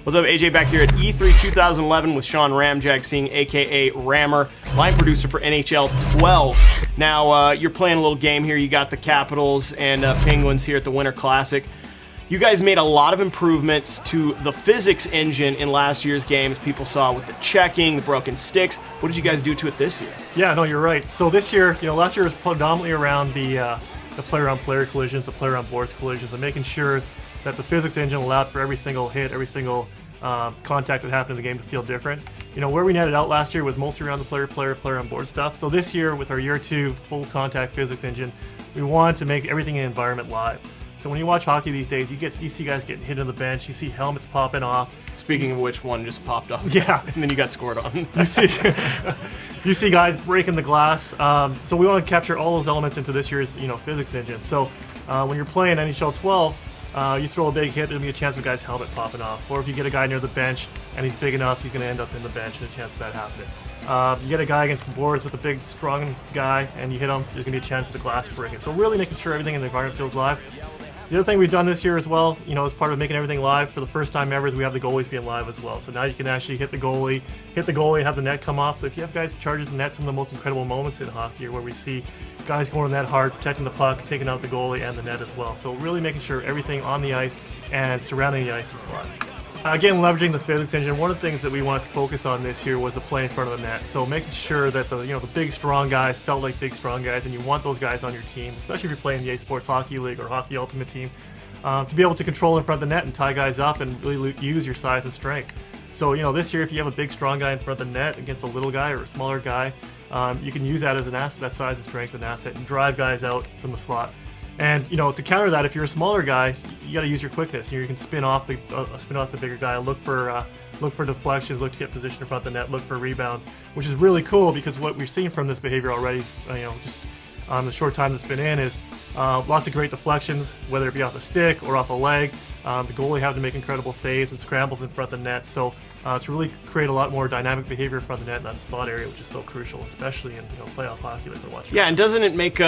What's up, AJ back here at E3 2011 with Sean Ramjag Singh, aka Rammer, line producer for NHL 12. Now, you're playing a little game here. You got the Capitals and Penguins here at the Winter Classic. You guys made a lot of improvements to the physics engine in last year's games. People saw with the checking, the broken sticks. What did you guys do to it this year? Yeah, no, you're right. So this year, last year was predominantly around the player-on-player collisions, the player-on-boards collisions, and making sure that the physics engine allowed for every single hit, every single contact that happened in the game to feel different. Where we netted out last year was mostly around the player-on-board stuff. So this year, with our year 2 full contact physics engine, we wanted to make everything in the environment live. So when you watch hockey these days, you see guys getting hit on the bench, you see helmets popping off. Speaking of which, one just popped off. Yeah. And then you got scored on. You see guys breaking the glass. So we want to capture all those elements into this year's physics engine. So when you're playing NHL 12, you throw a big hit, there'll be a chance of a guy's helmet popping off. Or if you get a guy near the bench and he's big enough, he's going to end up in the bench, and a chance of that happening. You get a guy against the boards with a big, strong guy, and you hit him, there's going to be a chance of the glass breaking. So really making sure everything in the environment feels live. The other thing we've done this year as well, as part of making everything live for the first time ever, is we have the goalies being live as well. So now you can actually hit the goalie, and have the net come off. So if you have guys charging the net, some of the most incredible moments in hockey are where we see guys going to the net hard, protecting the puck, taking out the goalie and the net as well. So really making sure everything on the ice and surrounding the ice is live. Again, leveraging the physics engine, one of the things that we wanted to focus on this year was the play in front of the net. So making sure that the big, strong guys felt like big, strong guys, and you want those guys on your team, especially if you're playing the EA Sports Hockey League or Hockey Ultimate Team, to be able to control in front of the net and tie guys up and really use your size and strength. So, this year, if you have a big, strong guy in front of the net against a little guy or a smaller guy, you can use that as an asset, that size and strength and asset, and drive guys out from the slot. And to counter that, if you're a smaller guy, you got to use your quickness. You can spin off the bigger guy, look for deflections, look to get position in front of the net, look for rebounds, which is really cool because what we're seeing from this behavior already, just the short time that's been in, is lots of great deflections, whether it be off the stick or off a leg. The goalie having to make incredible saves and scrambles in front of the net. So it's really create a lot more dynamic behavior in front of the net in that slot area, which is so crucial, especially in playoff hockey like we're watching. Yeah, and doesn't it make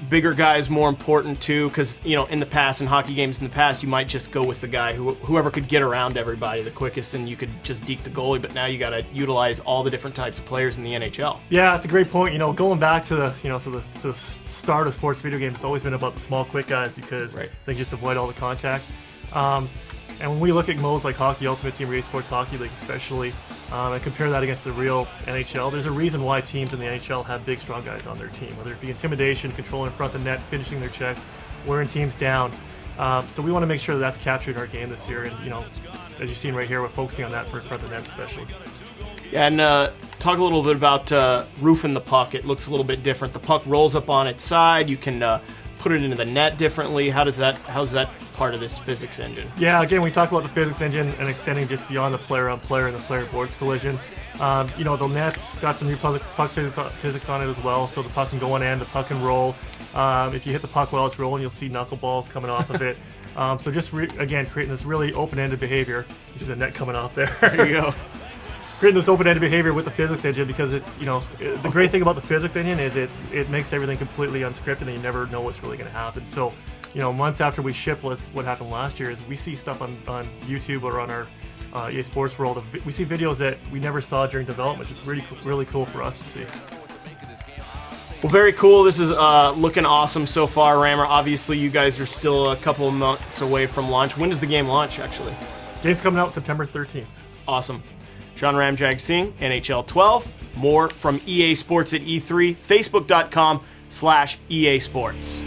bigger guys more important too? Because in the past, in hockey games in the past, you might just go with the guy whoever could get around everybody the quickest, and you could just deke the goalie. But now you got to utilize all the different types of players in the NHL. Yeah, it's a great point. Going back to the to the start of sports video games, it's always been about the small, quick guys because they just avoid all the contact. And when we look at modes like Hockey Ultimate Team or EA Sports Hockey League especially, and compare that against the real NHL, there's a reason why teams in the NHL have big, strong guys on their team, whether it be intimidation, controlling in front of the net, finishing their checks, wearing teams down. So we want to make sure that's captured in our game this year, and as you've seen right here, we're focusing on that for in front of the net especially. Yeah, and talk a little bit about roofing the puck. It looks a little bit different. The puck rolls up on its side. You can put it into the net differently. How's that part of this physics engine? Yeah, again, we talk about the physics engine and extending just beyond the player-on-player and the player-boards collision. The net's got some new puck physics on it as well, so the puck can go on end, the puck can roll. If you hit the puck while it's rolling, you'll see knuckleballs coming off of it. So just, again, creating this really open-ended behavior. You see the net coming off there. There you go. Creating this open-ended behavior with the physics engine, because it's, the great thing about the physics engine is it makes everything completely unscripted and you never know what's really going to happen. So, months after we ship what happened last year is we see stuff on YouTube or on our EA Sports World. We see videos that we never saw during development, which is really cool for us to see. Well, very cool. This is looking awesome so far, Rammer. Obviously, you guys are still a couple of months away from launch. When does the game launch, actually? Game's coming out September 13th. Awesome. Sean Ramjag Singh, NHL 12. More from EA Sports at E3, facebook.com/EA Sports.